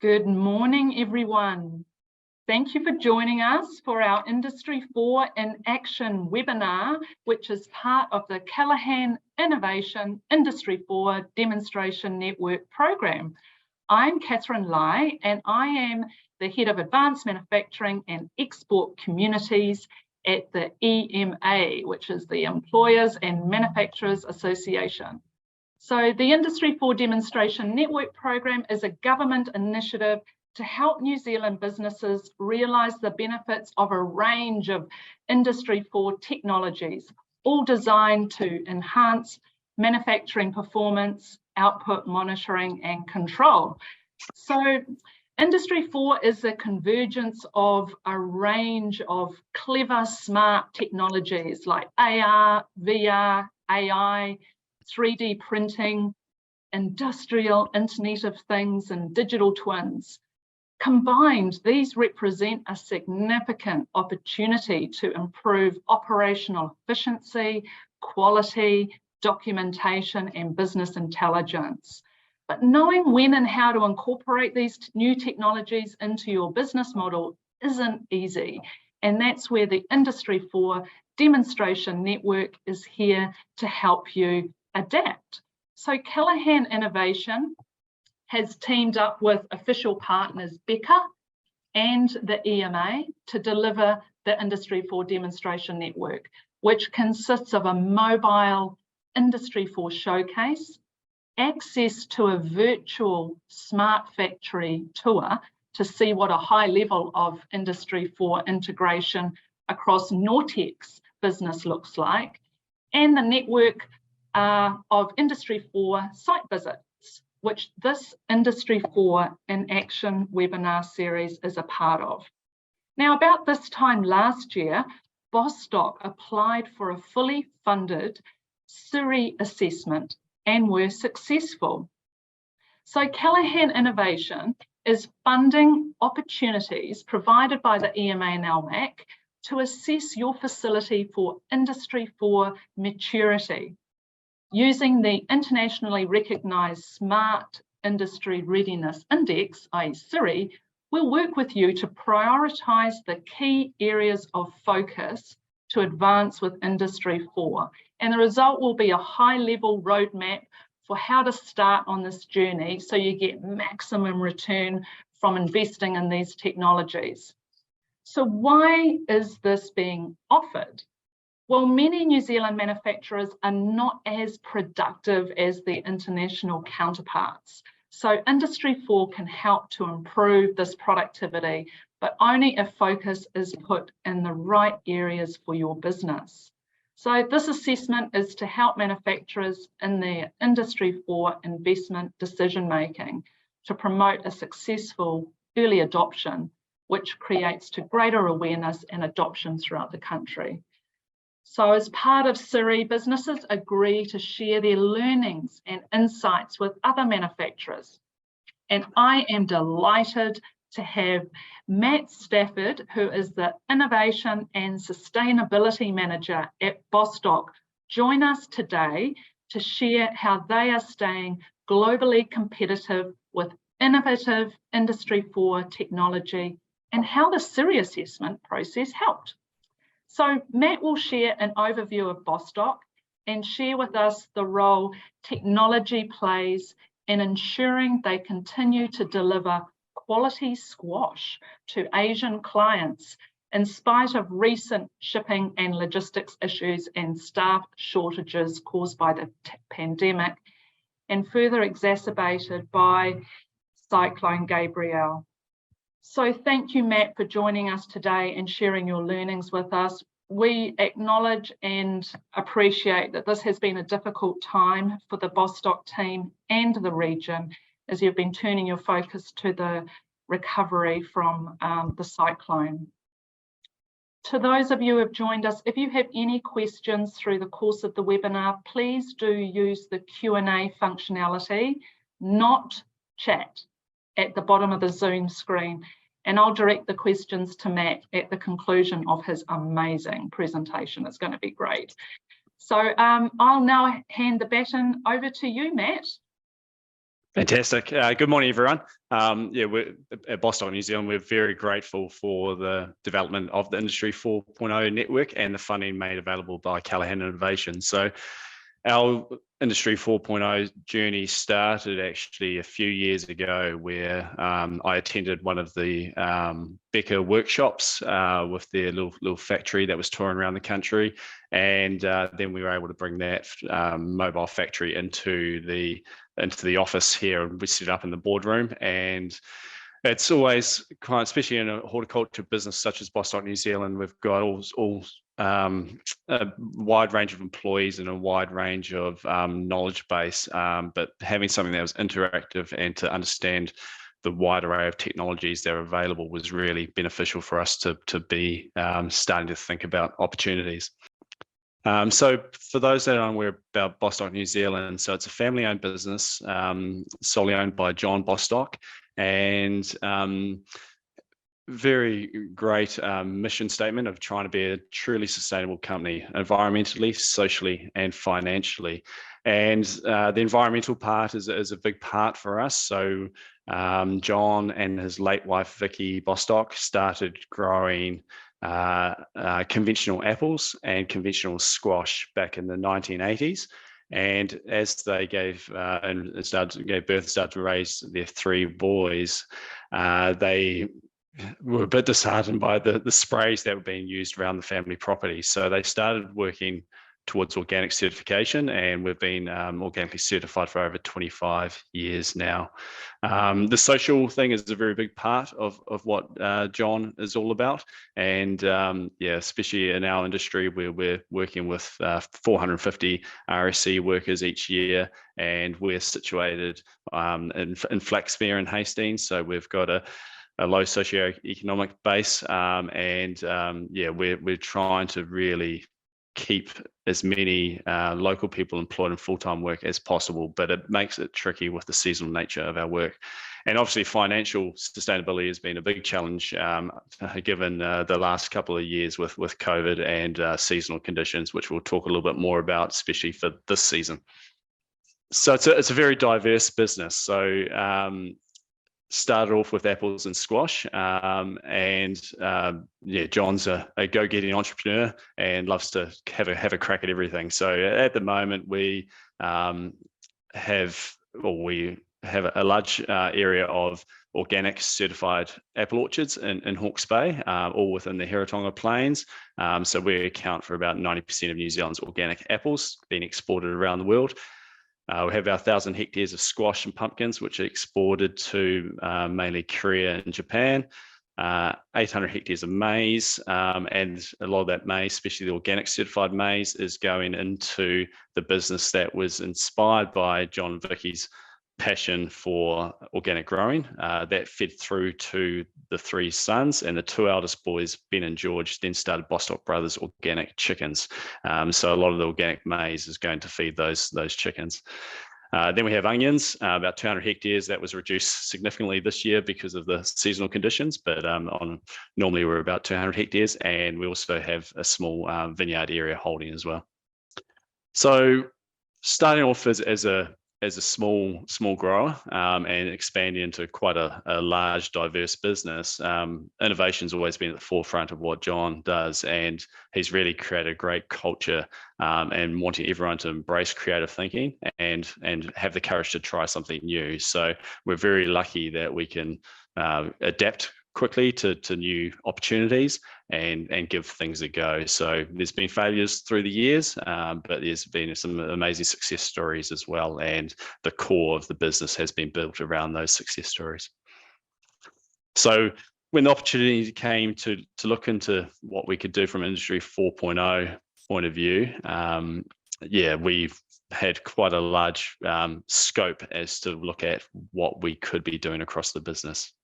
Good morning, everyone. Thank you for joining us for our Industry 4 in Action webinar, which is part of the Callaghan Innovation Industry 4 Demonstration Network program. I'm Catherine Lai, and I am the Head of Advanced Manufacturing and Export Communities at the EMA, which is the Employers and Manufacturers Association. So the Industry 4 Demonstration Network program is a government initiative to help New Zealand businesses realise the benefits of a range of Industry 4 technologies, all designed to enhance manufacturing performance, output monitoring and control. So Industry 4 is a convergence of a range of clever, smart technologies like AR, VR, AI, 3D printing, industrial Internet of Things and digital twins. Combined, these represent a significant opportunity to improve operational efficiency, quality, documentation and business intelligence. But knowing when and how to incorporate these new technologies into your business model isn't easy. And that's where the Industry 4 Demonstration Network is here to help you adapt. So Callaghan Innovation has teamed up with official partners Becca and the EMA to deliver the Industry 4 Demonstration Network, which consists of a mobile Industry 4 showcase, access to a virtual smart factory tour to see what a high level of Industry 4 integration across Nortec's business looks like, and the network of Industry 4 site visits, which this Industry 4 in Action webinar series is a part of. Now, about this time last year, Bostock applied for a fully funded SIRI assessment and were successful. So Callaghan Innovation is funding opportunities provided by the EMA and LMAC to assess your facility for Industry 4 maturity. Using the internationally recognised Smart Industry Readiness Index, i.e. SIRI, we'll work with you to prioritise the key areas of focus to advance with Industry 4. And the result will be a high-level roadmap for how to start on this journey so you get maximum return from investing in these technologies. So why is this being offered? Well, many New Zealand manufacturers are not as productive as their international counterparts. So Industry 4 can help to improve this productivity, but only if focus is put in the right areas for your business. So this assessment is to help manufacturers in their Industry 4 investment decision-making to promote a successful early adoption, which creates to greater awareness and adoption throughout the country. So as part of SIRI, businesses agree to share their learnings and insights with other manufacturers. And I am delighted to have Matt Stafford, who is the Innovation and Sustainability Manager at Bostock, join us today to share how they are staying globally competitive with innovative Industry 4 technology and how the SIRI assessment process helped. So Matt will share an overview of Bostock and share with us the role technology plays in ensuring they continue to deliver quality squash to Asian clients in spite of recent shipping and logistics issues and staff shortages caused by the pandemic and further exacerbated by Cyclone Gabrielle. So thank you, Matt, for joining us today and sharing your learnings with us. We acknowledge and appreciate that this has been a difficult time for the Bostock team and the region as you've been turning your focus to the recovery from the cyclone. To those of you who have joined us, if you have any questions through the course of the webinar, please do use the Q&A functionality, not chat, at the bottom of the Zoom screen, and I'll direct the questions to Matt at the conclusion of his amazing presentation. It's going to be great. So I'll now hand the baton over to you, Matt. Fantastic. Good morning, everyone. We're at Bostock, New Zealand. We're very grateful for the development of the Industry 4.0 network and the funding made available by Callaghan Innovation. So our Industry 4.0 journey started actually a few years ago, where I attended one of the Becker workshops with their little factory that was touring around the country. And then we were able to bring that mobile factory into the office here, and we set it up in the boardroom. And it's always quite, especially in a horticulture business such as Bostock, New Zealand, we've got a wide range of employees and a wide range of knowledge base, but having something that was interactive and to understand the wide array of technologies that are available was really beneficial for us to be starting to think about opportunities. So for those that aren't aware about Bostock, New Zealand, so it's a family-owned business, solely owned by John Bostock, and very great mission statement of trying to be a truly sustainable company, environmentally, socially, and financially. And the environmental part is a big part for us. So John and his late wife, Vicky Bostock, started growing conventional apples and conventional squash back in the 1980s. And as they gave birth, started to raise their 3 boys, they were a bit disheartened by the sprays that were being used around the family property. So they started working towards organic certification, and we've been organically certified for over 25 years now. The social thing is a very big part of what John is all about. And especially in our industry, where we're working with 450 RSC workers each year, and we're situated in Flaxmere and Hastings. So we've got a low socioeconomic base, we're trying to really keep as many local people employed in full-time work as possible, but it makes it tricky with the seasonal nature of our work. And obviously financial sustainability has been a big challenge given the last couple of years with COVID and seasonal conditions, which we'll talk a little bit more about, especially for this season. So it's a very diverse business. So started off with apples and squash, John's a go-getting entrepreneur and loves to have a crack at everything. So at the moment we have a large area of organic certified apple orchards in Hawke's Bay, all within the Heretaunga Plains. So we account for about 90% of New Zealand's organic apples being exported around the world. We have about 1,000 hectares of squash and pumpkins, which are exported to mainly Korea and Japan, 800 hectares of maize, and a lot of that maize, especially the organic certified maize, is going into the business that was inspired by John and Vicky's passion for organic growing. That fed through to the 3 sons, and the 2 eldest boys, Ben and George, then started Bostock Brothers Organic Chickens. So a lot of the organic maize is going to feed those chickens. Then we have onions, about 200 hectares. That was reduced significantly this year because of the seasonal conditions, but normally we're about 200 hectares, and we also have a small vineyard area holding as well. So starting off as a small grower and expanding into quite a large, diverse business, innovation's always been at the forefront of what John does, and he's really created a great culture and wanting everyone to embrace creative thinking and have the courage to try something new. So we're very lucky that we can adapt quickly to new opportunities and give things a go. So there's been failures through the years, but there's been some amazing success stories as well, and the core of the business has been built around those success stories. So when the opportunity came to look into what we could do from Industry 4.0 point of view, we've had quite a large scope as to look at what we could be doing across the business.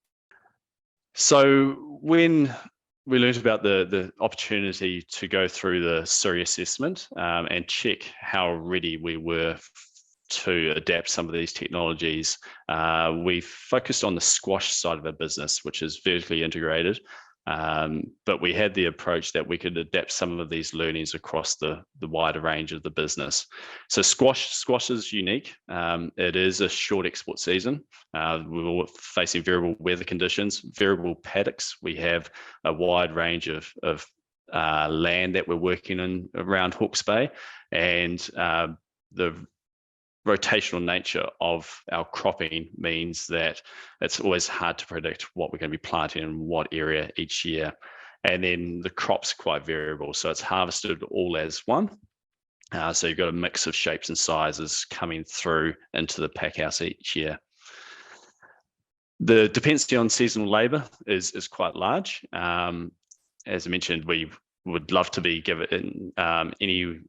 So when we learned about the opportunity to go through the SURI assessment and check how ready we were to adapt some of these technologies, we focused on the squash side of our business, which is vertically integrated. But we had the approach that we could adapt some of these learnings across the wider range of the business. So squash is unique. It is a short export season. We were facing variable weather conditions, variable paddocks. We have a wide range of land that we're working in around Hawke's Bay, and the rotational nature of our cropping means that it's always hard to predict what we're going to be planting in what area each year. And then the crop's quite variable, so it's harvested all as one. So you've got a mix of shapes and sizes coming through into the pack house each year. The dependency on seasonal labour is quite large. As I mentioned, we would love to be given any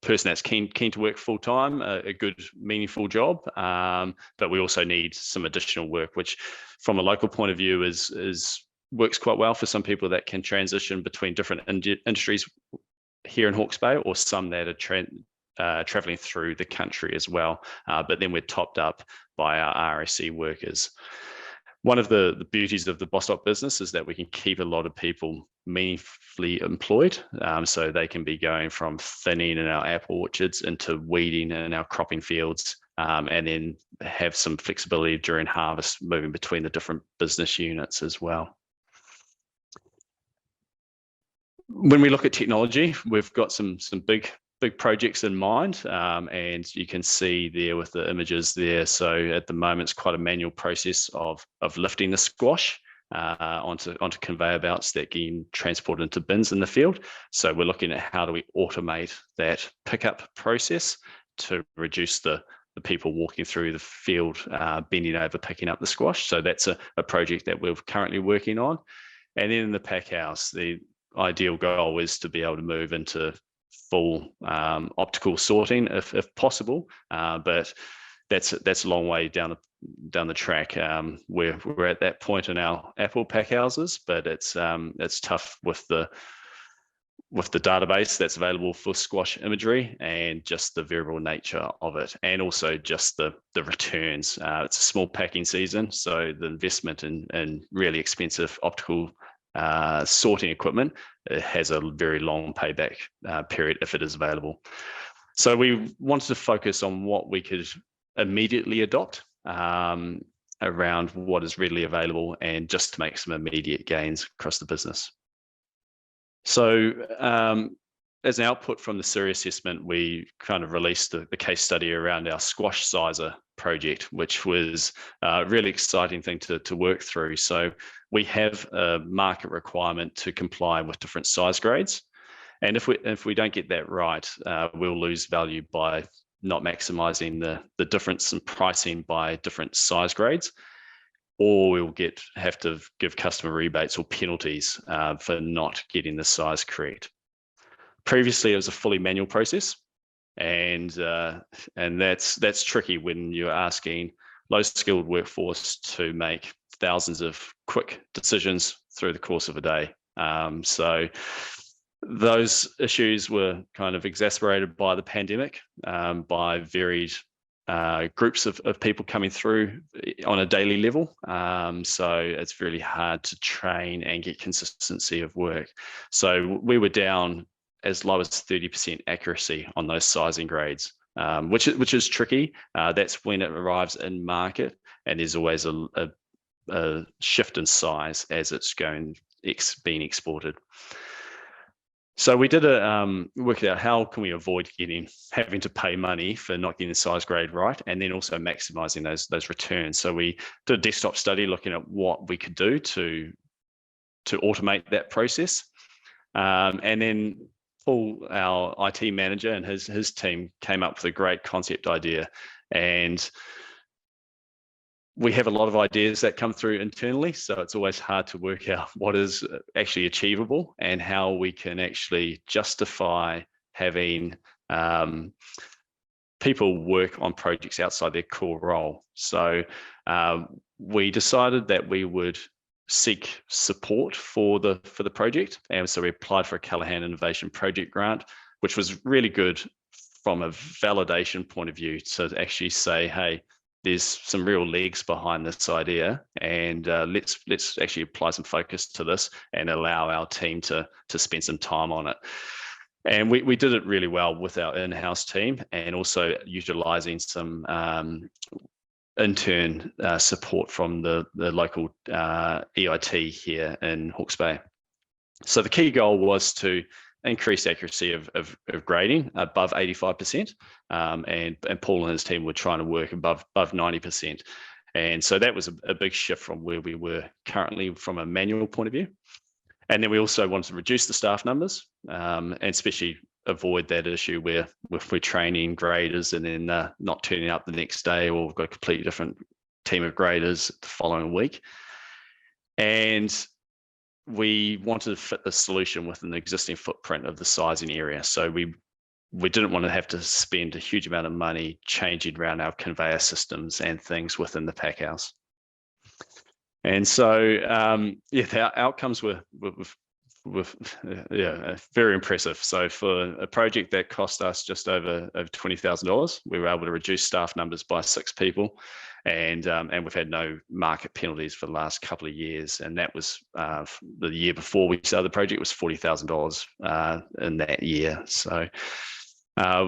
person that's keen to work full time, a good, meaningful job, but we also need some additional work, which, from a local point of view, works quite well for some people that can transition between different industries here in Hawke's Bay, or some that are travelling through the country as well. But then we're topped up by our RSC workers. One of the beauties of the Bostock business is that we can keep a lot of people meaningfully employed. So they can be going from thinning in our apple orchards into weeding in our cropping fields, and then have some flexibility during harvest, moving between the different business units as well. When we look at technology, we've got some big projects in mind, and you can see there with the images there. So at the moment, it's quite a manual process of lifting the squash onto conveyor belts that get transported into bins in the field. So we're looking at how do we automate that pickup process to reduce the people walking through the field, bending over, picking up the squash. So that's a project that we're currently working on. And then in the pack house, the ideal goal is to be able to move into full optical sorting if possible, but that's a long way down the track. We're at that point in our apple pack houses, but it's tough with the database that's available for squash imagery and just the variable nature of it, and also just the returns. It's a small packing season, so the investment in really expensive optical sorting equipment, it has a very long payback period if it is available. So we wanted to focus on what we could immediately adopt around what is readily available, and just to make some immediate gains across the business. So as an output from the SIRI assessment, we kind of released the case study around our squash sizer project, which was a really exciting thing to work through. So we have a market requirement to comply with different size grades. And if we don't get that right, we'll lose value by not maximizing the difference in pricing by different size grades, or we'll have to give customer rebates or penalties for not getting the size correct. Previously, it was a fully manual process, and that's tricky when you're asking low-skilled workforce to make thousands of quick decisions through the course of a day. So those issues were kind of exacerbated by the pandemic, by varied groups of people coming through on a daily level. So it's really hard to train and get consistency of work. So we were down as low as 30% accuracy on those sizing grades, which is tricky. That's when it arrives in market, and there's always a shift in size as it's being exported. So we did work out how can we avoid having to pay money for not getting the size grade right, and then also maximizing those returns. So we did a desktop study looking at what we could do to automate that process, and then Paul, our IT manager, and his team came up with a great concept idea. And we have a lot of ideas that come through internally, so it's always hard to work out what is actually achievable and how we can actually justify having people work on projects outside their core role. So we decided that we would seek support for the project, and so we applied for a Callaghan Innovation Project grant, which was really good from a validation point of view, to actually say, hey, there's some real legs behind this idea, and let's actually apply some focus to this and allow our team to spend some time on it. And we did it really well with our in-house team, and also utilizing some intern support from the local EIT here in Hawke's Bay. So the key goal was to increase accuracy of grading above 85%, and Paul and his team were trying to work above 90%. And so that was a big shift from where we were currently from a manual point of view. And then we also wanted to reduce the staff numbers, and especially avoid that issue where if we're training graders and then not turning up the next day, or we've got a completely different team of graders the following week. And we wanted to fit the solution within the existing footprint of the sizing area. So we didn't want to have to spend a huge amount of money changing around our conveyor systems and things within the pack house. And so, yeah, the outcomes were very impressive. So for a project that cost us just over $20,000, we were able to reduce staff numbers by 6 people, and we've had no market penalties for the last couple of years. And that was the year before we started the project was $40,000 in that year. So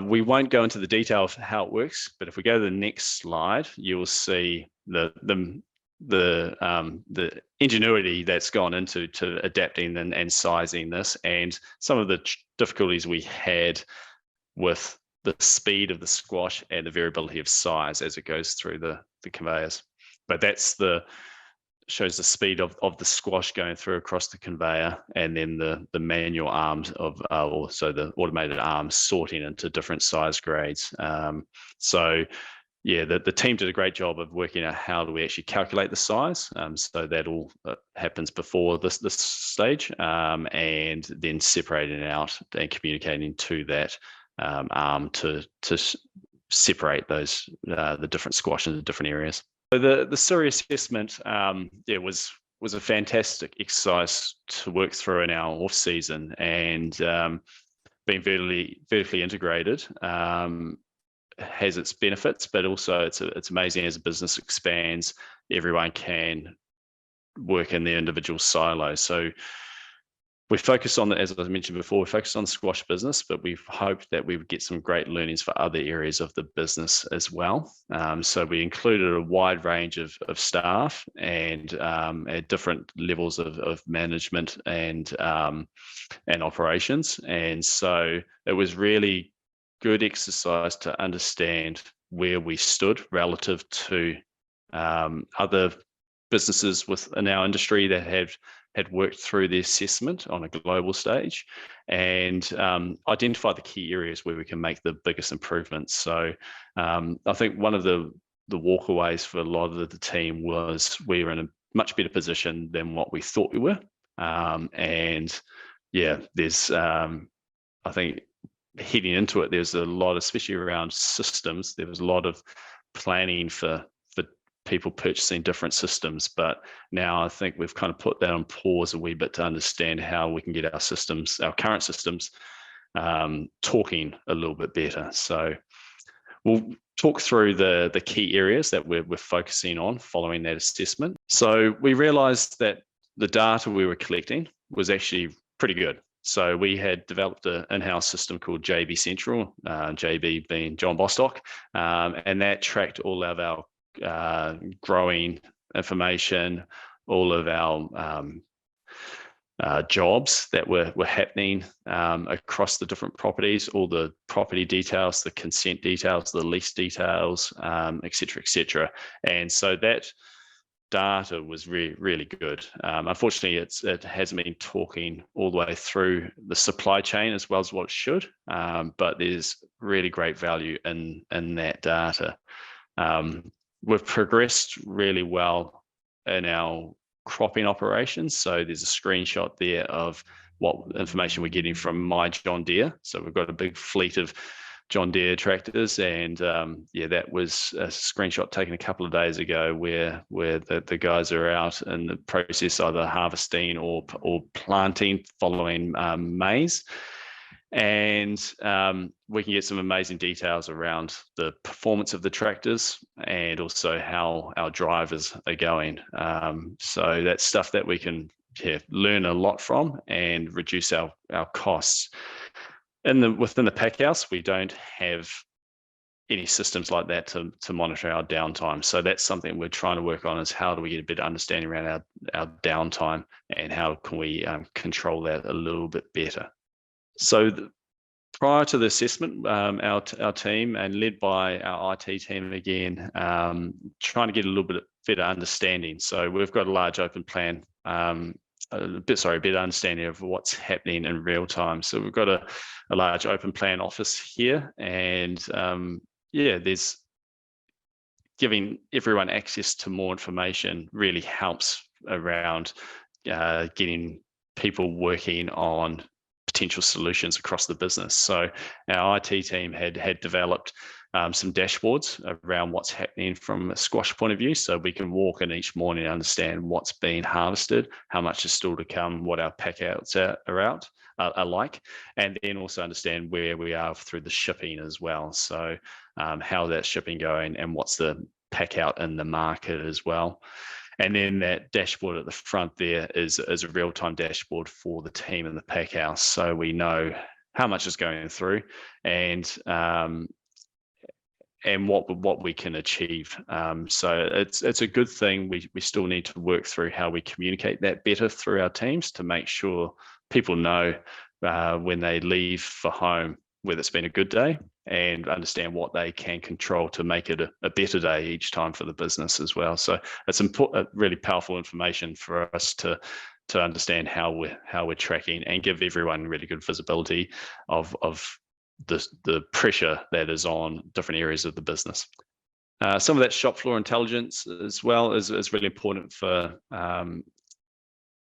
we won't go into the detail of how it works, but if we go to the next slide, you will see the ingenuity that's gone into adapting and sizing this, and some of the difficulties we had with the speed of the squash and the variability of size as it goes through the conveyors. But shows the speed of the squash going through across the conveyor, and then the manual arms of also the automated arms sorting into different size grades. So yeah, the team did a great job of working out how do we actually calculate the size. So that all happens before this stage, and then separating it out and communicating to that arm to separate those the different squash into different areas. So the Surrey assessment, was a fantastic exercise to work through in our off season, and being vertically integrated has its benefits, but also it's amazing as a business expands, everyone can work in their individual silos. So we focus on, as I mentioned before, we focus on the squash business, but we've hoped that we would get some great learnings for other areas of the business as well. So we included a wide range of staff and at different levels of management and operations. And so it was really good exercise to understand where we stood relative to other businesses within our industry that had worked through the assessment on a global stage, and identify the key areas where we can make the biggest improvements. So I think one of the walkaways for a lot of the team was we were in a much better position than what we thought we were. And yeah, there's, I think heading into it, there's a lot, especially around systems, there was a lot of planning for people purchasing different systems, but now I think we've kind of put that on pause a wee bit to understand how we can get our systems, our current systems, talking a little bit better. So we'll talk through the key areas that we're focusing on following that assessment. So we realized that the data we were collecting was actually pretty good. So we had developed an in-house system called JB Central, JB being John Bostock, and that tracked all of our growing information, all of our jobs that were happening across the different properties, all the property details, the consent details, the lease details, et cetera, et cetera. And so that data was really good. Unfortunately, it hasn't been talking all the way through the supply chain as well as what it should, but there's really great value in that data. We've progressed really well in our cropping operations. So there's a screenshot there of what information we're getting from my John Deere. So we've got a big fleet of John Deere tractors, and yeah, that was a screenshot taken a couple of days ago where the guys are out in the process either harvesting or planting following maize. And we can get some amazing details around the performance of the tractors and also how our drivers are going. So that's stuff that we can learn a lot from and reduce our costs. Within the pack house, we don't have any systems like that to monitor our downtime. So that's something we're trying to work on, is how do we get a better understanding around our downtime and how can we control that a little bit better. So prior to the assessment, our team, and led by our IT team again, trying to get a little bit better understanding. So we've got a large open plan, better understanding of what's happening in real time. So we've got a large open plan office here, and there's giving everyone access to more information really helps around getting people working on potential solutions across the business. So our IT team had developed some dashboards around what's happening from a squash point of view, so we can walk in each morning and understand what's being harvested, how much is still to come, what our pack outs are like, and then also understand where we are through the shipping as well. So how that's shipping going and what's the pack out in the market as well. And then that dashboard at the front there is a real-time dashboard for the team in the pack house. So we know how much is going through and what we can achieve. So it's a good thing. We still need to work through how we communicate that better through our teams to make sure people know when they leave for home whether it's been a good day, and understand what they can control to make it a better day each time for the business as well. So it's important, really powerful information for us to understand how we're tracking and give everyone really good visibility of the pressure that is on different areas of the business. Some of that shop floor intelligence as well is really important for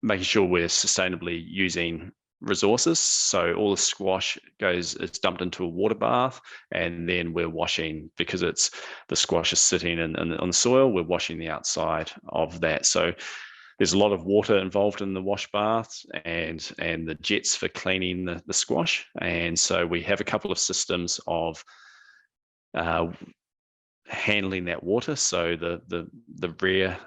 making sure we're sustainably using resources. So all the squash it's dumped into a water bath, and then we're washing, because the squash is sitting on the soil, we're washing the outside of that. So there's a lot of water involved in the wash baths and the jets for cleaning the squash. And so we have a couple of systems of handling that water. So the rear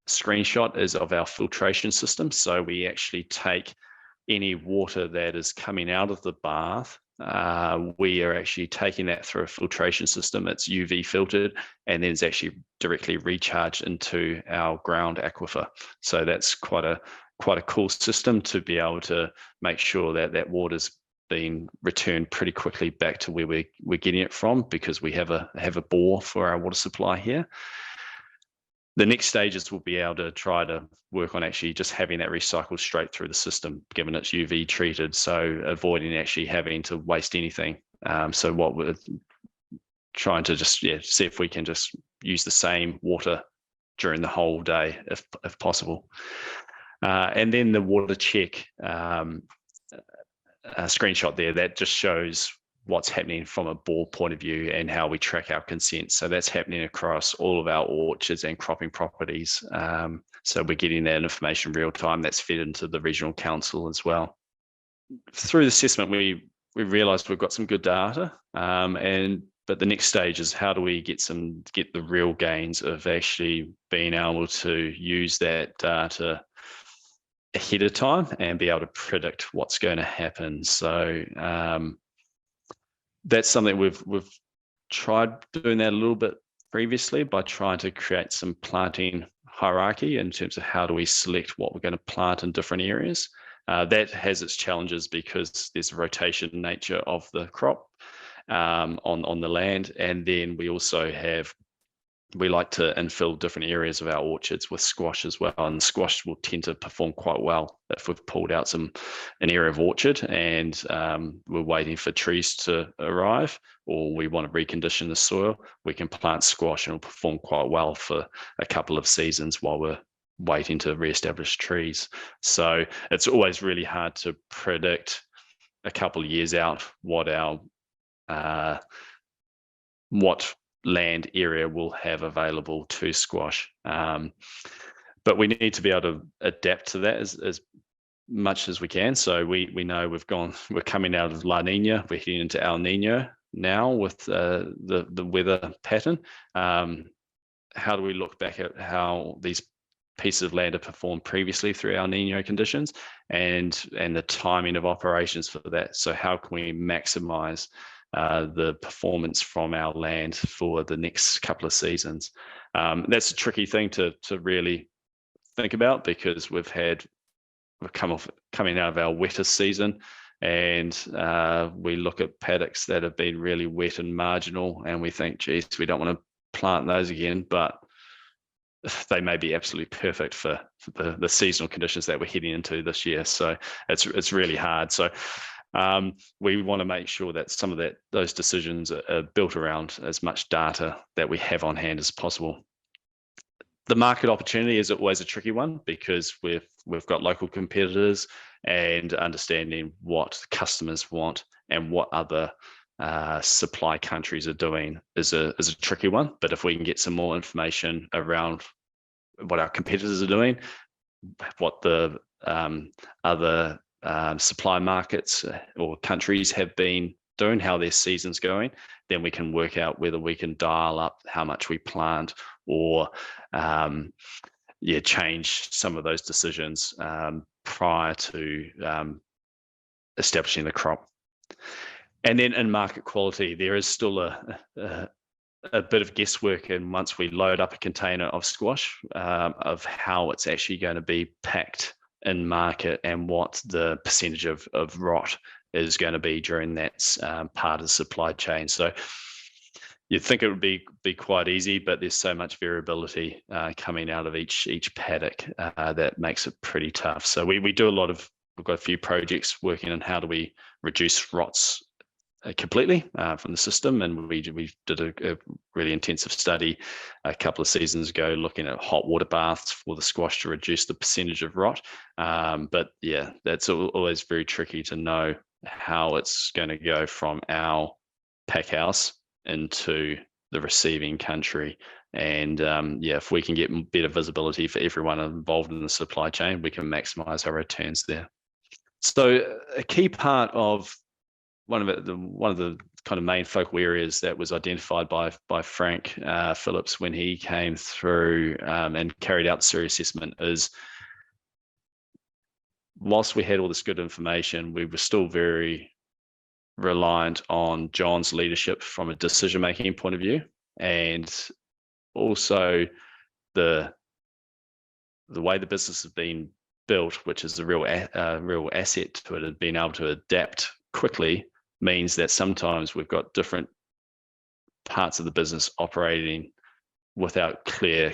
screenshot is of our filtration system. So we actually take any water that is coming out of the bath, we are actually taking that through a filtration system. It's UV filtered, and then it's actually directly recharged into our ground aquifer. So that's quite a cool system to be able to make sure that water's being returned pretty quickly back to where we're getting it from, because we have a bore for our water supply here. The next stages will be able to try to work on actually just having that recycled straight through the system, given it's UV treated, so avoiding actually having to waste anything. So what we're trying to just see if we can just use the same water during the whole day, if possible. And then the water check screenshot there, that just shows what's happening from a bore point of view and how we track our consent. So that's happening across all of our orchards and cropping properties. So we're getting that information real time. That's fed into the regional council as well. Through the assessment, we realised we've got some good data, but the next stage is how do we get the real gains of actually being able to use that data ahead of time and be able to predict what's going to happen. So that's something we've tried doing that a little bit previously by trying to create some planting hierarchy in terms of how do we select what we're going to plant in different areas. That has its challenges because there's a rotation nature of the crop on the land, and then we also we like to infill different areas of our orchards with squash as well, and squash will tend to perform quite well if we've pulled out an area of orchard and we're waiting for trees to arrive, or we want to recondition the soil. We can plant squash and it'll perform quite well for a couple of seasons while we're waiting to reestablish trees. So it's always really hard to predict a couple of years out what land area will have available to squash. But we need to be able to adapt to that as much as we can. So we know we're coming out of La Nina, we're heading into El Nino now with the weather pattern. How do we look back at how these pieces of land have performed previously through El Nino conditions and the timing of operations for that? So how can we maximize the performance from our land for the next couple of seasons? That's a tricky thing to really think about, because we're coming out of our wettest season, and we look at paddocks that have been really wet and marginal, and we think, geez, we don't want to plant those again, but they may be absolutely perfect for the seasonal conditions that we're heading into this year. So it's really hard. So we want to make sure that some of those decisions are built around as much data that we have on hand as possible. The market opportunity is always a tricky one, because we've got local competitors, and understanding what customers want and what other supply countries are doing is a tricky one. But if we can get some more information around what our competitors are doing, what the other supply markets or countries have been doing, how their season's going, then we can work out whether we can dial up how much we plant, or change some of those decisions prior to establishing the crop. And then in market quality, there is still a bit of guesswork, and once we load up a container of squash, of how it's actually going to be packed in market, and what the percentage of rot is going to be during that part of the supply chain. So you'd think it would be quite easy, but there's so much variability coming out of each paddock that makes it pretty tough. So we do we've got a few projects working on how do we reduce rots completely from the system, and we did a really intensive study a couple of seasons ago looking at hot water baths for the squash to reduce the percentage of rot. But yeah, that's always very tricky to know how it's going to go from our pack house into the receiving country. And if we can get better visibility for everyone involved in the supply chain, we can maximize our returns there. So a key part of one of the kind of main focal areas that was identified by Frank Phillips when he came through and carried out the SIRI assessment is, whilst we had all this good information, we were still very reliant on John's leadership from a decision-making point of view, and also the way the business has been built, which is a real asset to it, and being able to adapt quickly means that sometimes we've got different parts of the business operating without clear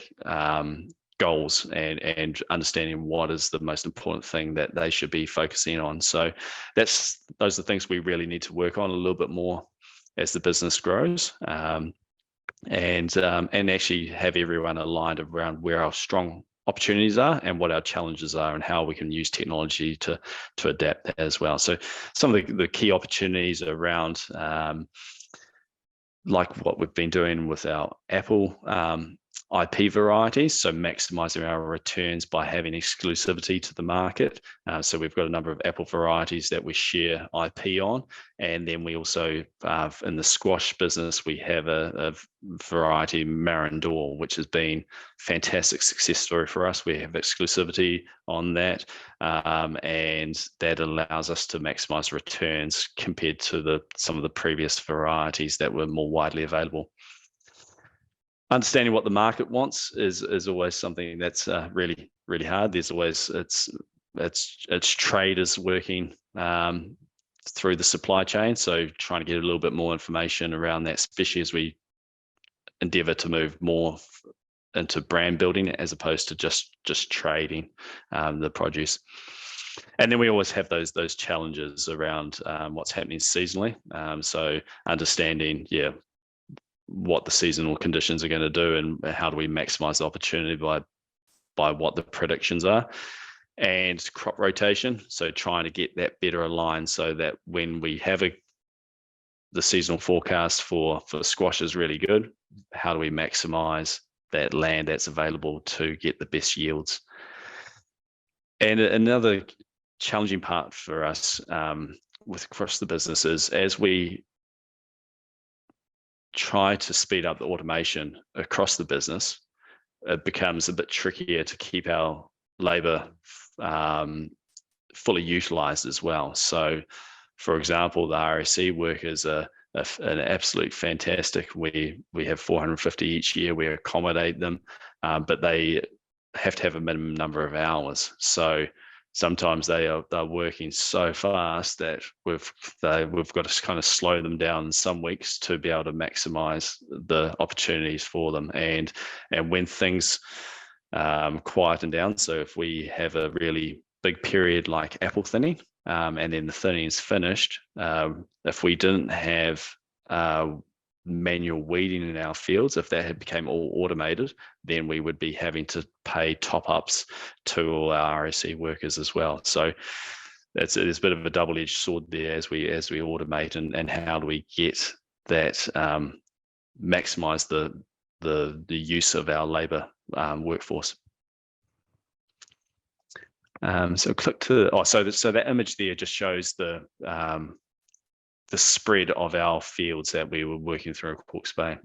goals and understanding what is the most important thing that they should be focusing on. So those are the things we really need to work on a little bit more as the business grows, and actually have everyone aligned around where our strong opportunities are and what our challenges are, and how we can use technology to adapt as well. So some of the key opportunities around like what we've been doing with our apple IP varieties, so maximizing our returns by having exclusivity to the market. So we've got a number of apple varieties that we share IP on, and then we also in the squash business we have a variety Marindor, which has been fantastic success story for us. We have exclusivity on that, and that allows us to maximize returns compared to some of the previous varieties that were more widely available. Understanding what the market wants is always something that's really hard. There's always it's traders working through the supply chain, so trying to get a little bit more information around that, especially as we endeavour to move more into brand building as opposed to just trading the produce. And then we always have those challenges around what's happening seasonally. So understanding, what the seasonal conditions are going to do, and how do we maximize the opportunity by what the predictions are, and crop rotation. So trying to get that better aligned, so that when we have the seasonal forecast for squash is really good, how do we maximize that land that's available to get the best yields? And another challenging part for us across the business is, as we try to speed up the automation across the business, it becomes a bit trickier to keep our labour fully utilised as well. So, for example, the RSE workers are an absolute fantastic. We have 450 each year. We accommodate them, but they have to have a minimum number of hours. So sometimes they're working so fast that we've got to kind of slow them down some weeks to be able to maximise the opportunities for them. And when things quieten down, so if we have a really big period like apple thinning, and then the thinning is finished, if we didn't have manual weeding in our fields, if that had become all automated, then we would be having to pay top-ups to all our RSE workers as well. So there's a bit of a double-edged sword there as we automate, and how do we get that maximize the use of our labour workforce. So click to, so that image there just shows the spread of our fields that we were working through at Hawke's Bay.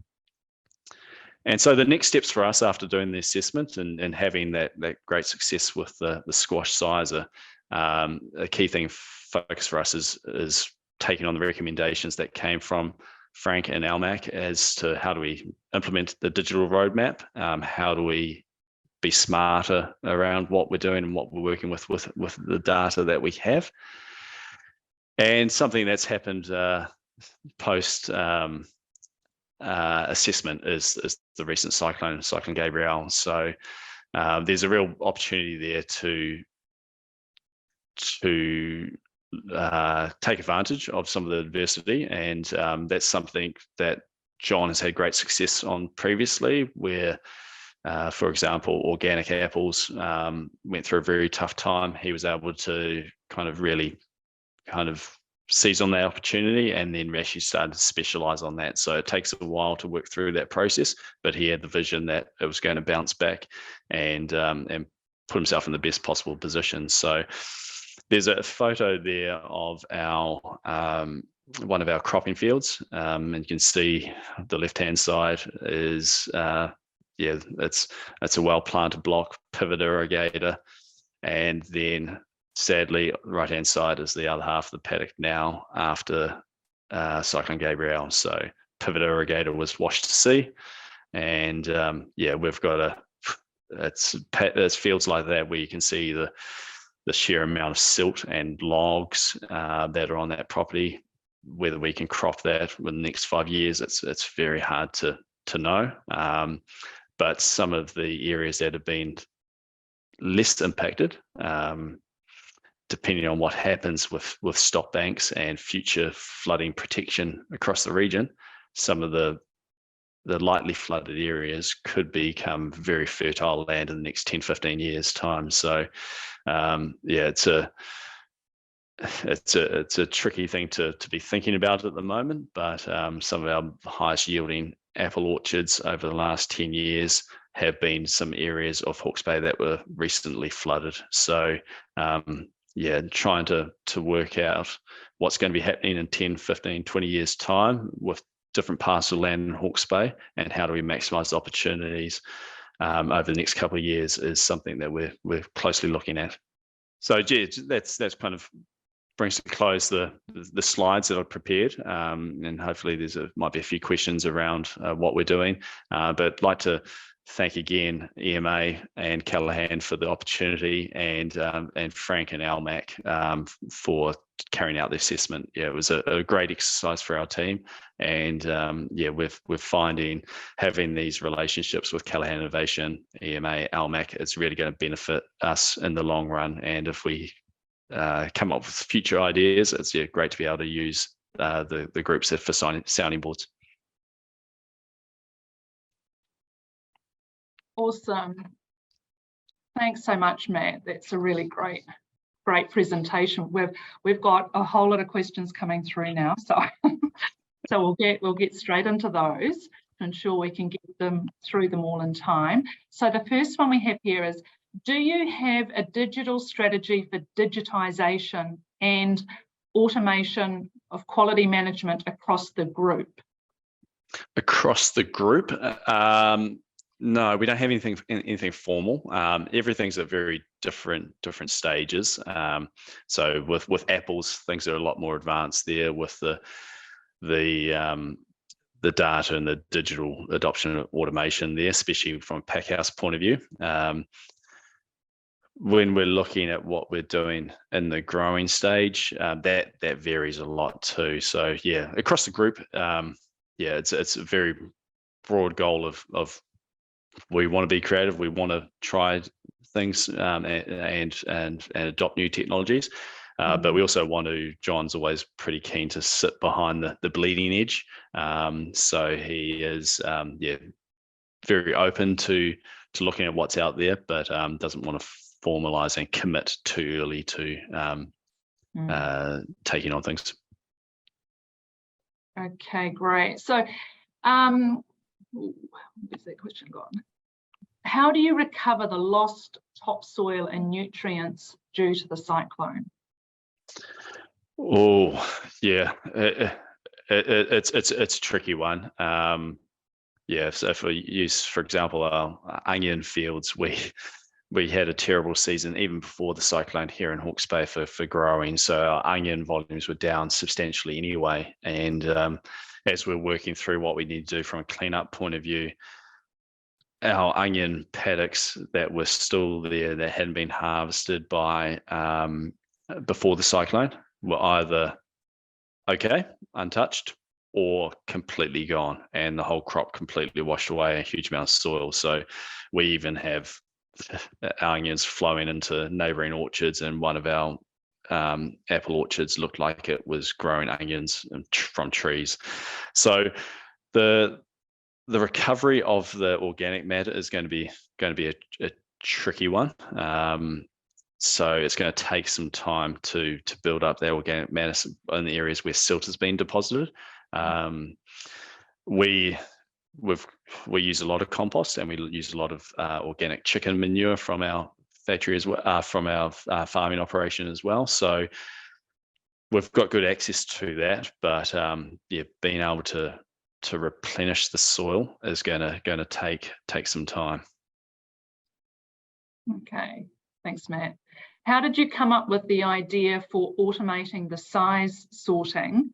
And so the next steps for us after doing the assessment and having that great success with the squash sizer, a key thing focus for us is taking on the recommendations that came from Frank and Almac as to how do we implement the digital roadmap, how do we be smarter around what we're doing and what we're working with the data that we have. And something that's happened post assessment is the recent Cyclone Gabrielle. So there's a real opportunity there to take advantage of some of the adversity, and that's something that John has had great success on previously, where for example, organic apples went through a very tough time. He was able to really seize on that opportunity, and then actually started to specialize on that. So it takes a while to work through that process, but he had the vision that it was going to bounce back and put himself in the best possible position. So there's a photo there of our one of our cropping fields, and you can see the left-hand side is it's a well-planted block pivot irrigator, and then sadly right-hand side is the other half of the paddock now after Cyclone Gabrielle. So pivot irrigator was washed to sea, and we've got it's fields like that where you can see the sheer amount of silt and logs that are on that property. Whether we can crop that in the next 5 years, it's very hard to know. But some of the areas that have been less impacted, depending on what happens with stop banks and future flooding protection across the region, some of the lightly flooded areas could become very fertile land in the next 10, 15 years time. So it's a tricky thing to be thinking about at the moment, but some of our highest yielding apple orchards over the last 10 years have been some areas of Hawke's Bay that were recently flooded. So trying to work out what's going to be happening in 10, 15, 20 years time with different parts of land in Hawke's Bay, and how do we maximize opportunities over the next couple of years is something that we're closely looking at. So that's kind of brings to close the slides that I've prepared, and hopefully might be a few questions around what we're doing, but I'd like to thank again EMA and Callaghan for the opportunity, and Frank and Almac for carrying out the assessment. It was a great exercise for our team, and we're finding having these relationships with Callaghan Innovation, EMA, Almac, it's really going to benefit us in the long run. And if we come up with future ideas, it's great to be able to use the groups for sounding boards. Awesome. Thanks so much, Matt. That's a really great presentation. We've got a whole lot of questions coming through now, so we'll get straight into those to ensure we can get them through them all in time. So the first one we have here is, do you have a digital strategy for digitisation and automation of quality management across the group? Across the group, no, we don't have anything formal. Everything's at very different stages. So with Apple's, things are a lot more advanced there with the data and the digital adoption of automation there, especially from a packhouse point of view. When we're looking at what we're doing in the growing stage, that varies a lot too. So yeah, across the group, it's a very broad goal of we want to be creative, we want to try things and adopt new technologies. But we also want to, John's always pretty keen to sit behind the bleeding edge. So he is very open to looking at what's out there, but doesn't want to formalize and commit too early to taking on things. Okay, great. So where's that question gone? How do you recover the lost topsoil and nutrients due to the cyclone? Oh, yeah, it's a tricky one. So if we use, for example, our onion fields, we had a terrible season even before the cyclone here in Hawke's Bay for growing. So our onion volumes were down substantially anyway. And as we're working through what we need to do from a cleanup point of view, our onion paddocks that were still there that hadn't been harvested by before the cyclone were either okay, untouched, or completely gone, and the whole crop completely washed away, a huge amount of soil. So we even have onions flowing into neighbouring orchards, and one of our apple orchards looked like it was growing onions from trees. So the recovery of the organic matter is going to be a tricky one. So it's going to take some time to build up that organic matter in the areas where silt has been deposited. We use a lot of compost, and we use a lot of organic chicken manure from our factory as well, from our farming operation as well. So we've got good access to that, but being able to replenish the soil is going to take some time. Okay, thanks, Matt. How did you come up with the idea for automating the size sorting?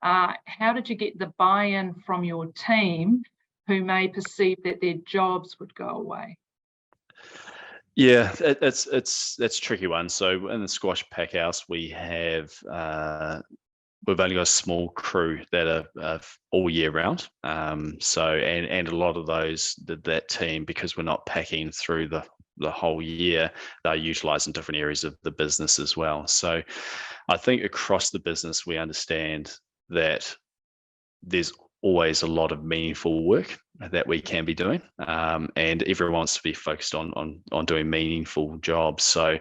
How did you get the buy-in from your team who may perceive that their jobs would go away? Yeah, it's a tricky one. So in the squash pack house, we've only got a small crew that are all year round. So and a lot of that team, because we're not packing through the whole year, they're utilised in different areas of the business as well. So I think across the business, we understand that there's always a lot of meaningful work that we can be doing, and everyone wants to be focused on doing meaningful jobs. So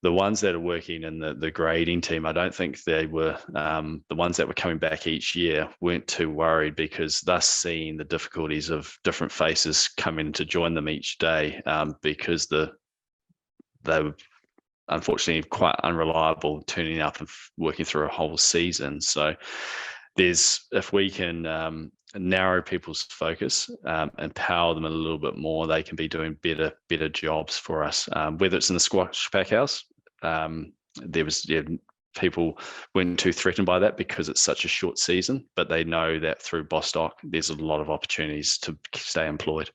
the ones that are working in the grading team, I don't think they were the ones that were coming back each year weren't too worried, because they're seeing the difficulties of different faces coming to join them each day, because they were unfortunately quite unreliable, turning up and working through a whole season. So if we can narrow people's focus, empower them a little bit more, they can be doing better jobs for us. Whether it's in the squash pack house, there was people weren't too threatened by that because it's such a short season, but they know that through Bostock there's a lot of opportunities to stay employed.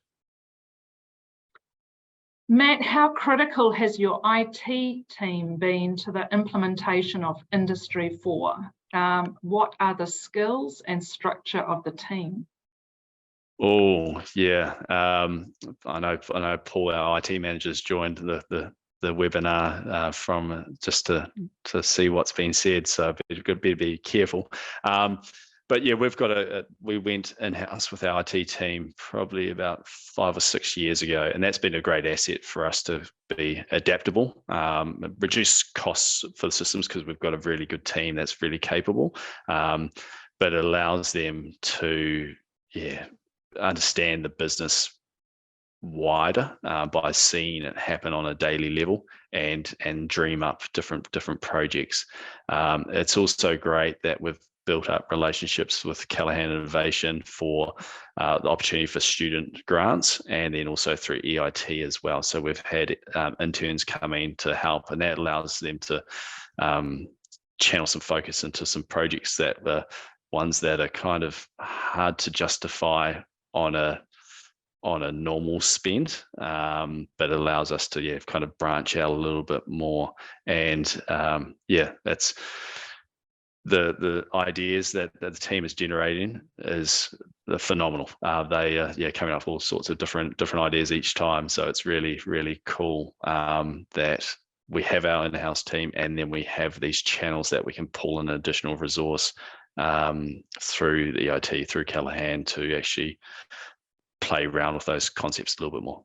Matt, how critical has your IT team been to the implementation of Industry 4? What are the skills and structure of the team? Oh yeah, I know Paul, our IT manager's joined the webinar from just to see what's been said, so we've got to be careful. But yeah, we went in-house with our IT team probably about 5 or 6 years ago, and that's been a great asset for us to be adaptable, reduce costs for the systems, because we've got a really good team that's really capable, but it allows them to understand the business wider by seeing it happen on a daily level and dream up different projects. It's also great that we've built up relationships with Callaghan Innovation for the opportunity for student grants, and then also through EIT as well. So we've had interns come in to help, and that allows them to channel some focus into some projects that the ones that are kind of hard to justify on a normal spend, but allows us to kind of branch out a little bit more. And that's the ideas that the team is generating is phenomenal. They are coming up with all sorts of different ideas each time. So it's really, really cool that we have our in-house team, and then we have these channels that we can pull an additional resource through the EIT, through Callaghan, to actually play around with those concepts a little bit more.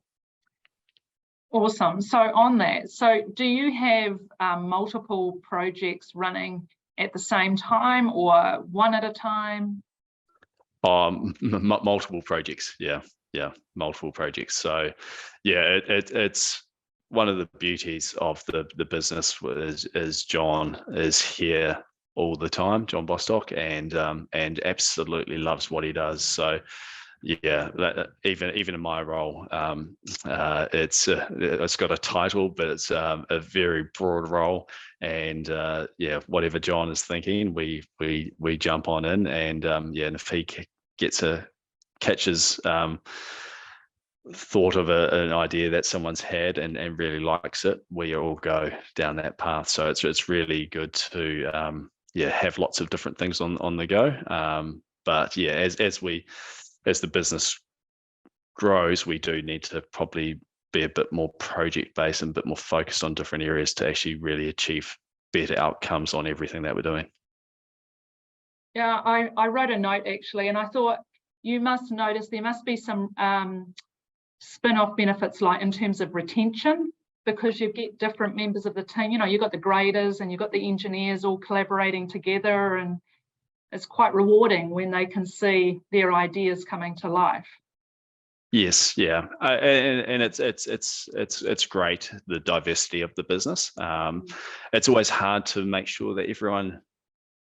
Awesome. So on that, so do you have multiple projects running at the same time, or one at a time? Multiple projects. Yeah, multiple projects. So it's one of the beauties of the business is John is here all the time, John Bostock, and absolutely loves what he does. So even in my role, it's got a title, but it's a very broad role. And whatever John is thinking, we jump on in, and and if he catches thought of an idea that someone's had and really likes it, we all go down that path. So it's really good to have lots of different things on the go. But as the business grows, we do need to probably be a bit more project-based and a bit more focused on different areas to actually really achieve better outcomes on everything that we're doing. Yeah, I wrote a note actually, and I thought you must notice there must be some spin-off benefits, like in terms of retention, because you get different members of the team. You've got the graders and you've got the engineers all collaborating together, and it's quite rewarding when they can see their ideas coming to life. Yes, yeah, and it's great, the diversity of the business. It's always hard to make sure that everyone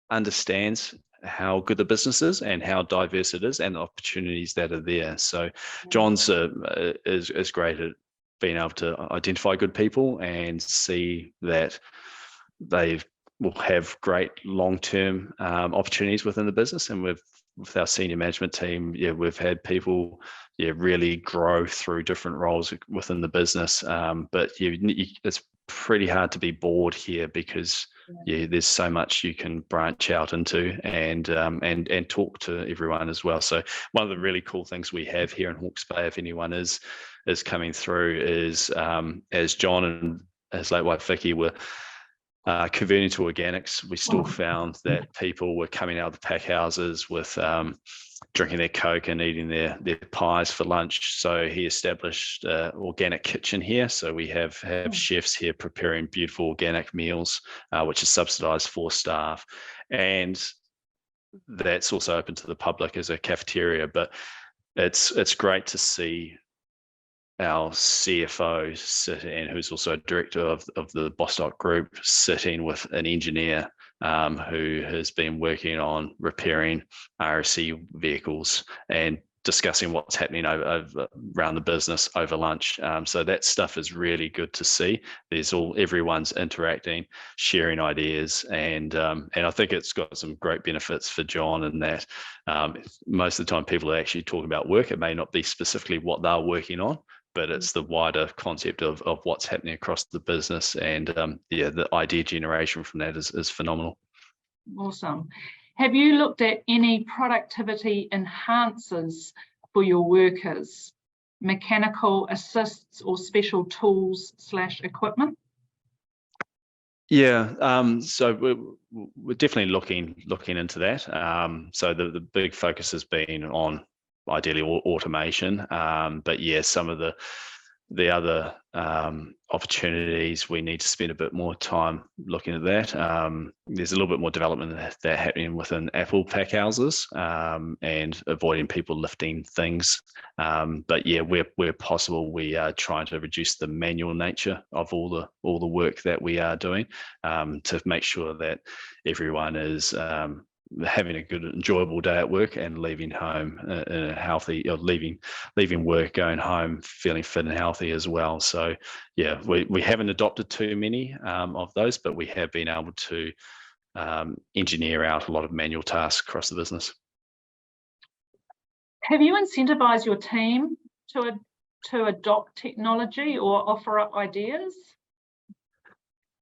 understands how good the business is and how diverse it is and the opportunities that are there. So John's is great at being able to identify good people and see that they will have great long-term opportunities within the business. And with our senior management team, we've had people really grow through different roles within the business. But it's pretty hard to be bored here, because there's so much you can branch out into and talk to everyone as well. So one of the really cool things we have here in Hawke's Bay, if anyone is coming through, is as John and his late wife Vicky were converting to organics, we still found that people were coming out of the pack houses with drinking their Coke and eating their pies for lunch. So he established an organic kitchen here. So we have chefs here preparing beautiful organic meals, which is subsidized for staff. And that's also open to the public as a cafeteria. But it's great to see our CFO sitting, who's also a director of the Bostock group, sitting with an engineer who has been working on repairing RSE vehicles and discussing what's happening around the business over lunch. So that stuff is really good to see. Everyone's interacting, sharing ideas, and I think it's got some great benefits for John in that most of the time people are actually talking about work. It may not be specifically what they're working on, but it's the wider concept of what's happening across the business, and the idea generation from that is phenomenal. Awesome. Have you looked at any productivity enhancers for your workers, mechanical assists or special tools / equipment? Yeah, so we're definitely looking into that. So the big focus has been on ideally automation, but some of the the other opportunities, we need to spend a bit more time looking at that. There's a little bit more development that happening within Apple pack houses, and avoiding people lifting things. But yeah, where possible, we are trying to reduce the manual nature of all the work that we are doing, to make sure that everyone is having a good, enjoyable day at work and leaving home in a healthy, or leaving work, going home feeling fit and healthy as well. So yeah, we haven't adopted too many of those, but we have been able to engineer out a lot of manual tasks across the business. Have you incentivized your team to adopt technology or offer up ideas?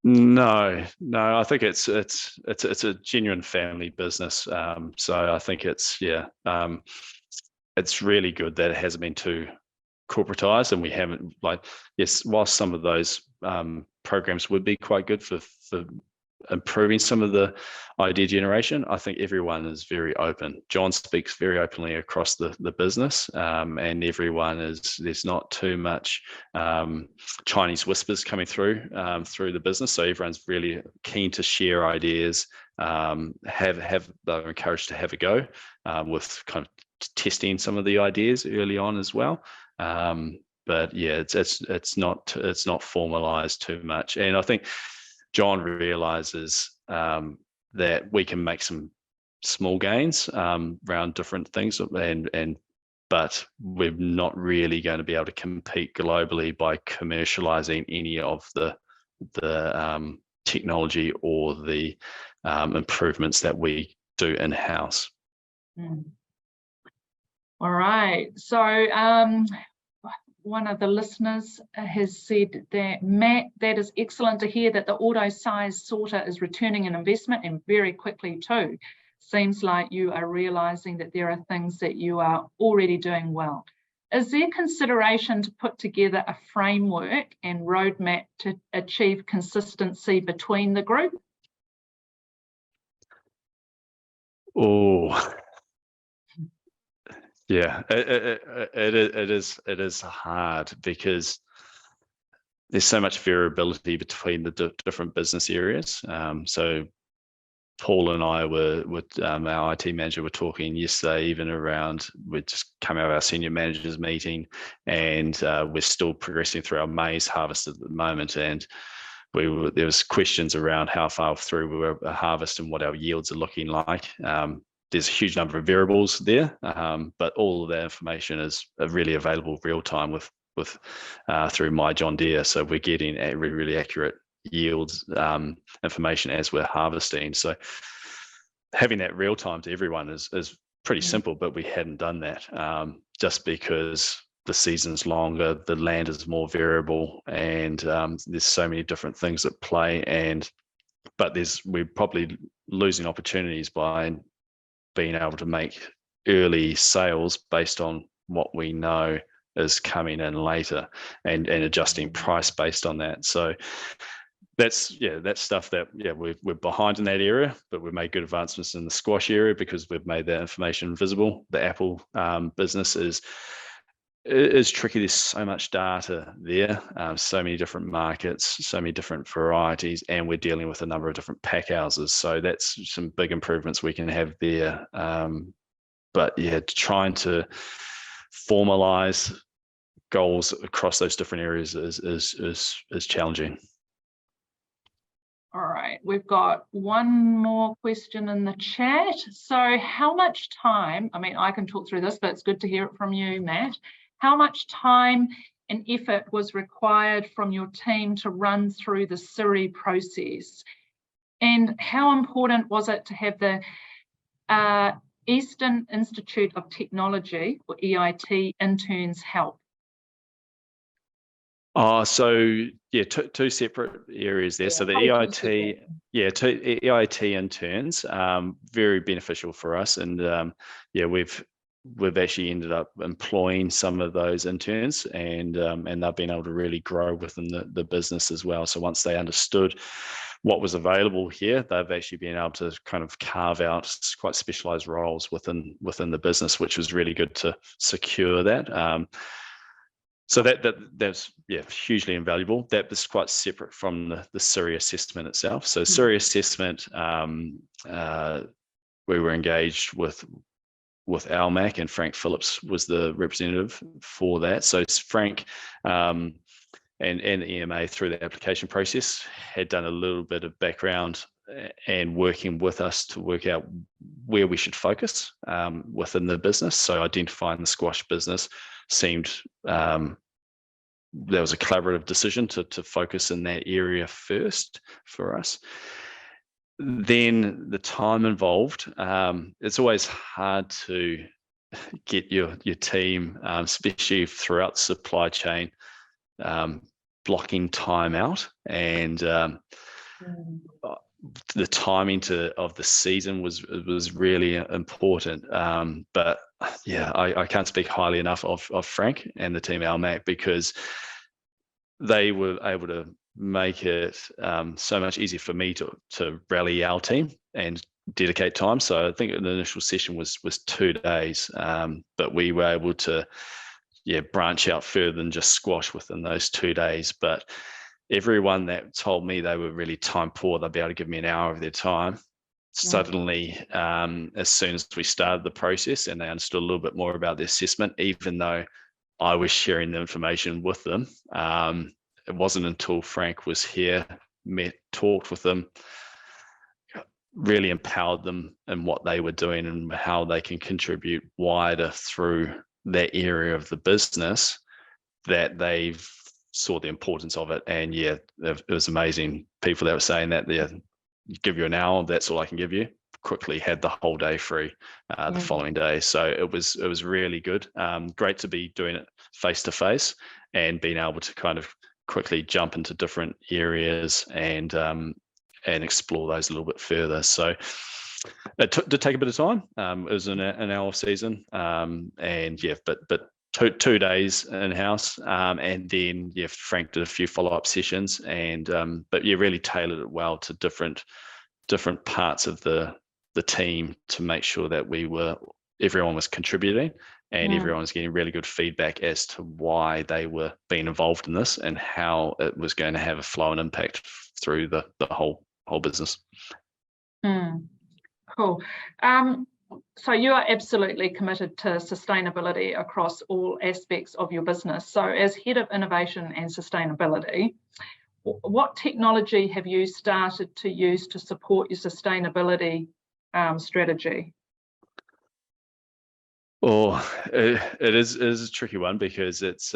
No, I think it's a genuine family business. So I think it's really good that it hasn't been too corporatized, and we haven't, like, yes, whilst some of those programs would be quite good for improving some of the idea generation, I think everyone is very open. John speaks very openly across the business, and everyone is, there's not too much Chinese whispers coming through the business. So everyone's really keen to share ideas, they're encouraged to have a go with kind of testing some of the ideas early on as well. But yeah, it's not formalized too much, and I think John realizes that we can make some small gains around different things, but we're not really going to be able to compete globally by commercializing any of the technology or the improvements that we do in-house. All right. So one of the listeners has said that, Matt, that is excellent to hear that the auto size sorter is returning an investment, and very quickly too. Seems like you are realizing that there are things that you are already doing well. Is there consideration to put together a framework and roadmap to achieve consistency between the group? Oh, yeah, it is hard because there's so much variability between the different business areas. So Paul and I with our IT manager were talking yesterday, even around, we just come out of our senior managers meeting, and we're still progressing through our maize harvest at the moment, and there was questions around how far through we were harvest and what our yields are looking like. There's a huge number of variables there, but all of that information is really available real time with through My John Deere. So we're getting a really accurate yields information as we're harvesting. So having that real time to everyone is pretty simple, but we hadn't done that just because the season's longer, the land is more variable, and there's so many different things at play. But we're probably losing opportunities by being able to make early sales based on what we know is coming in later, and adjusting price based on that. So that's stuff that we're behind in that area, but we've made good advancements in the squash area because we've made that information visible. The apple business is tricky. There's so much data there, so many different markets, so many different varieties, and we're dealing with a number of different pack houses. So that's some big improvements we can have there. But yeah, trying to formalize goals across those different areas is challenging. All right, we've got one more question in the chat. So how much time, I mean, I can talk through this, but it's good to hear it from you, Matt. How much time and effort was required from your team to run through the SIRI process? And how important was it to have the Eastern Institute of Technology, or EIT, interns help? So yeah, two separate areas there. So the EIT, EIT interns, very beneficial for us, and we've actually ended up employing some of those interns, and they've been able to really grow within the business as well. So once they understood what was available here, they've actually been able to kind of carve out quite specialized roles within the business, which was really good to secure that. So that's hugely invaluable. That was quite separate from the SIRI assessment itself. So SIRI assessment, we were engaged with Almac, and Frank Phillips was the representative for that. So it's Frank and the EMA through the application process had done a little bit of background and working with us to work out where we should focus within the business. So identifying the squash business seemed there was a collaborative decision to focus in that area first for us. Then the time involved, it's always hard to get your team, especially throughout the supply chain, blocking time out, and the timing of the season was really important. But yeah, I can't speak highly enough of Frank and the team Almac, because they were able to make it so much easier for me to rally our team and dedicate time. So I think the initial session was 2 days, but we were able to branch out further than just squash within those 2 days. But everyone that told me they were really time poor, they'd be able to give me an hour of their time. Suddenly, as soon as we started the process and they understood a little bit more about the assessment, even though I was sharing the information with them, it wasn't until Frank was here, talked with them, really empowered them in what they were doing and how they can contribute wider through that area of the business, that they saw the importance of it. And yeah, it was amazing. People that were saying that give you an hour, that's all I can give you. Quickly had the whole day free the following day. So it was really good. Great to be doing it face to face and being able to kind of quickly jump into different areas and explore those a little bit further. So it did take a bit of time. It was an hour season, and yeah, but 2 days in house, and then Frank did a few follow-up sessions, and but really tailored it well to different parts of the team to make sure that everyone was contributing and everyone was getting really good feedback as to why they were being involved in this and how it was going to have a flow and impact through the whole business. Cool. So you are absolutely committed to sustainability across all aspects of your business. So as head of innovation and sustainability, what technology have you started to use to support your sustainability strategy? Oh, it is a tricky one, because it's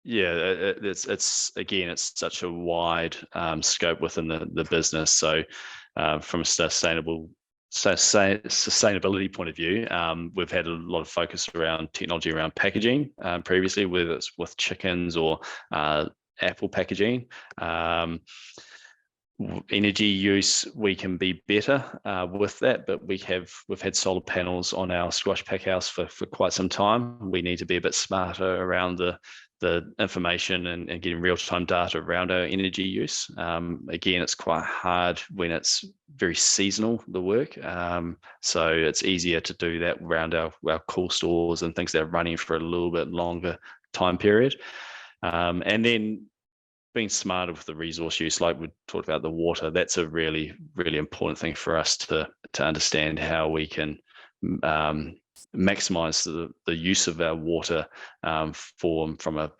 it's such a wide scope within the business. So from a sustainability point of view, we've had a lot of focus around technology around packaging previously, whether it's with chickens or apple packaging. Energy use, we can be better with that, but we've had solar panels on our squash pack house for quite some time. We need to be a bit smarter around the information and getting real-time data around our energy use. Again, it's quite hard when it's very seasonal, the work. So it's easier to do that around our cool stores and things that are running for a little bit longer time period. And then being smarter with the resource use, like we talked about the water, that's a really, really important thing for us to understand how we can maximize the use of our water from a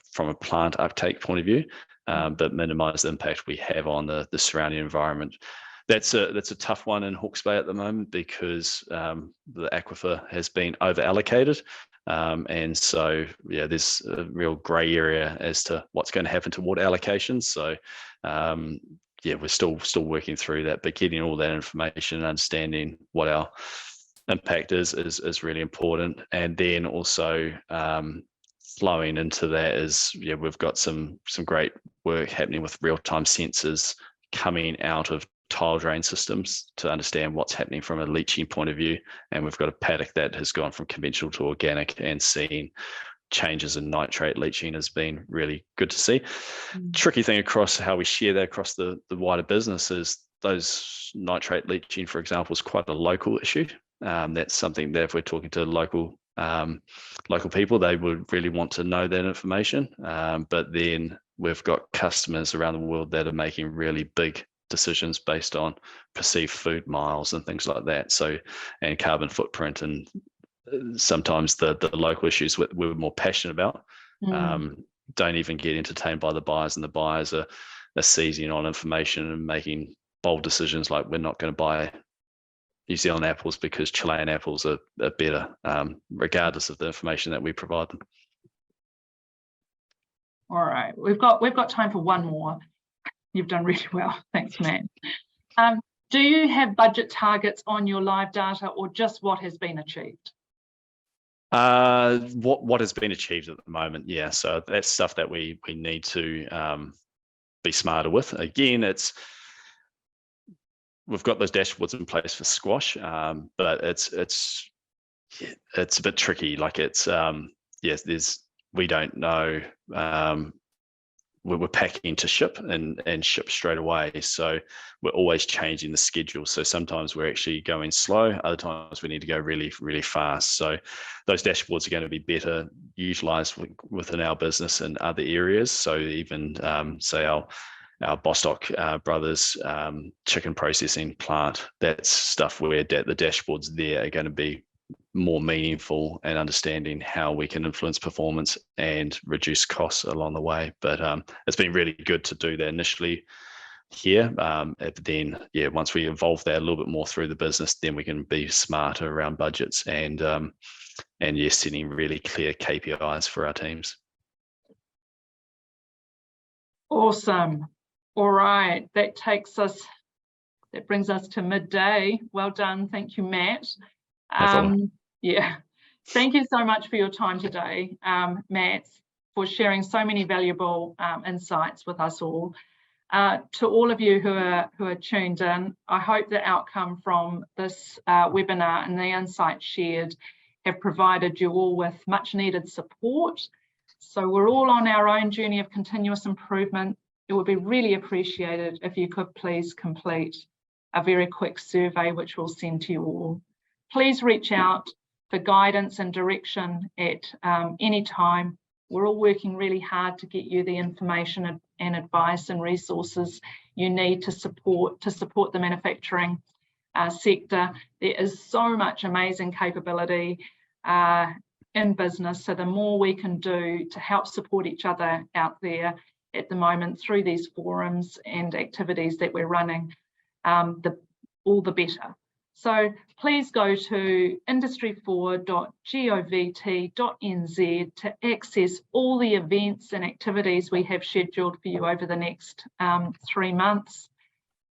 plant uptake point of view, but minimize the impact we have on the surrounding environment. That's a tough one in Hawke's Bay at the moment, because the aquifer has been over allocated. And so, there's a real grey area as to what's going to happen to water allocations. So, we're still working through that, but getting all that information and understanding what our impact is really important. And then also flowing into that is, we've got some great work happening with real-time sensors coming out of tile drain systems to understand what's happening from a leaching point of view. And we've got a paddock that has gone from conventional to organic, and seeing changes in nitrate leaching has been really good to see. Tricky thing across how we share that across the wider business is those nitrate leaching, for example, is quite a local issue. That's something that if we're talking to local local people. They would really want to know that information. But then we've got customers around the world that are making really big decisions based on perceived food miles and things like that. So, and carbon footprint, and sometimes the local issues we're more passionate about don't even get entertained by the buyers, and the buyers are seizing on information and making bold decisions like, we're not going to buy New Zealand apples because Chilean apples are better, regardless of the information that we provide them. All right, we've got time for one more. You've done really well. Thanks, Matt. Do you have budget targets on your live data, or just what has been achieved? What has been achieved at the moment, yeah. So that's stuff that we need to be smarter with. Again, we've got those dashboards in place for squash, but it's a bit tricky. Like we don't know. We're packing to ship and ship straight away. So we're always changing the schedule. So sometimes we're actually going slow. Other times we need to go really, really fast. So those dashboards are going to be better utilized within our business and other areas. So even say our Bostock brothers chicken processing plant, that's stuff where the dashboards there are going to be more meaningful and understanding how we can influence performance and reduce costs along the way. But it's been really good to do that initially here. But then, yeah, once we evolve that a little bit more through the business, then we can be smarter around budgets and yes, setting really clear KPIs for our teams. Awesome. All right, that brings us to midday. Well done. Thank you, Matt. Yeah, thank you so much for your time today, Matt, for sharing so many valuable insights with us all. To all of you who are tuned in, I hope the outcome from this webinar and the insights shared have provided you all with much needed support. So we're all on our own journey of continuous improvement. It would be really appreciated if you could please complete a very quick survey, which we'll send to you all. Please reach out for guidance and direction at any time. We're all working really hard to get you the information and advice and resources you need to support the manufacturing sector. There is so much amazing capability in business, so the more we can do to help support each other out there at the moment through these forums and activities that we're running, all the better. So please go to industry4.govt.nz to access all the events and activities we have scheduled for you over the next 3 months.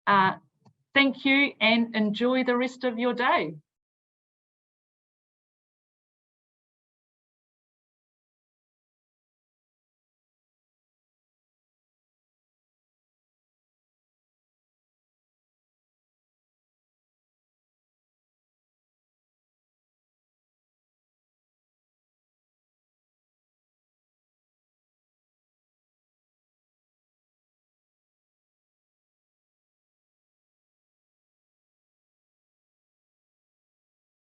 Thank you and enjoy the rest of your day.